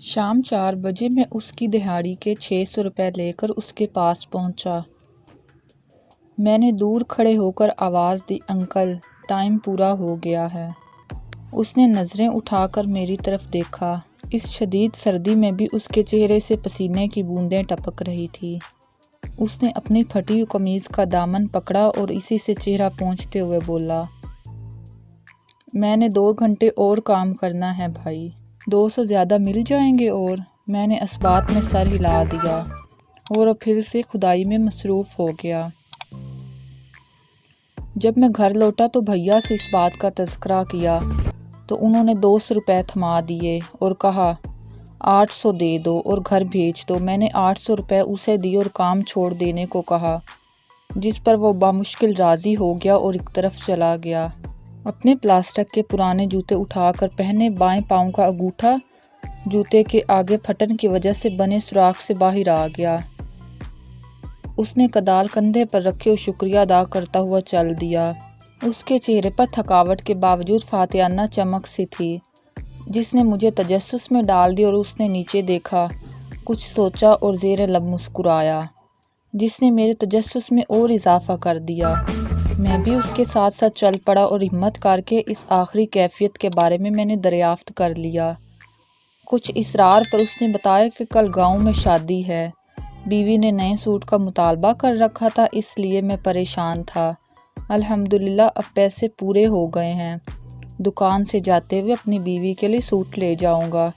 شام 4 بجے میں اس کی دہاڑی کے 600 روپے لے کر اس کے پاس پہنچا۔ میں نے دور کھڑے ہو کر آواز دی، انکل، ٹائم پورا ہو گیا ہے۔ اس نے نظریں اٹھا کر میری طرف دیکھا۔ اس شدید سردی میں بھی اس کے چہرے سے پسینے کی بوندیں ٹپک رہی تھی۔ اس نے اپنی پھٹی ہوئی قمیض کا دامن پکڑا اور اسی سے چہرہ پوچھتے ہوئے بولا، میں نے 2 گھنٹے اور کام کرنا ہے بھائی، 200 زیادہ مل جائیں گے؟ اور میں نے اثبات میں سر ہلا دیا اور پھر سے خدائی میں مصروف ہو گیا۔ جب میں گھر لوٹا تو بھیا سے اس بات کا تذکرہ کیا تو انہوں نے 200 روپے تھما دیے اور کہا 800 دے دو اور گھر بھیج دو۔ میں نے 800 روپے اسے دیے اور کام چھوڑ دینے کو کہا، جس پر وہ بامشکل راضی ہو گیا اور ایک طرف چلا گیا۔ اپنے پلاسٹک کے پرانے جوتے اٹھا کر پہنے بائیں پاؤں کا انگوٹھا جوتے کے آگے پھٹن کی وجہ سے بنے سوراخ سے باہر آ گیا۔ اس نے کدال کندھے پر رکھی اور شکریہ ادا کرتا ہوا چل دیا۔ اس کے چہرے پر تھکاوٹ کے باوجود فاتحانہ چمک سی تھی، جس نے مجھے تجسس میں ڈال دی اور اس نے نیچے دیکھا، کچھ سوچا اور زیر لب مسکرایا، جس نے میرے تجسس میں اور اضافہ کر دیا۔ میں بھی اس کے ساتھ ساتھ چل پڑا اور ہمت کر کے اس آخری کیفیت کے بارے میں نے دریافت کر لیا۔ کچھ اصرار پر اس نے بتایا کہ کل گاؤں میں شادی ہے، بیوی نے نئے سوٹ کا مطالبہ کر رکھا تھا، اس لیے میں پریشان تھا۔ الحمدللہ اب پیسے پورے ہو گئے ہیں، دکان سے جاتے ہوئے اپنی بیوی کے لیے سوٹ لے جاؤں گا۔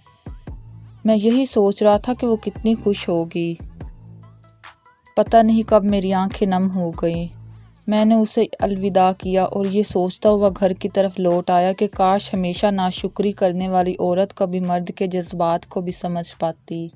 میں یہی سوچ رہا تھا کہ وہ کتنی خوش ہوگی۔ پتہ نہیں کب میری آنکھیں نم ہو گئیں۔ میں نے اسے الوداع کیا اور یہ سوچتا ہوا گھر کی طرف لوٹ آیا کہ کاش ہمیشہ ناشکری کرنے والی عورت کبھی مرد کے جذبات کو بھی سمجھ پاتی۔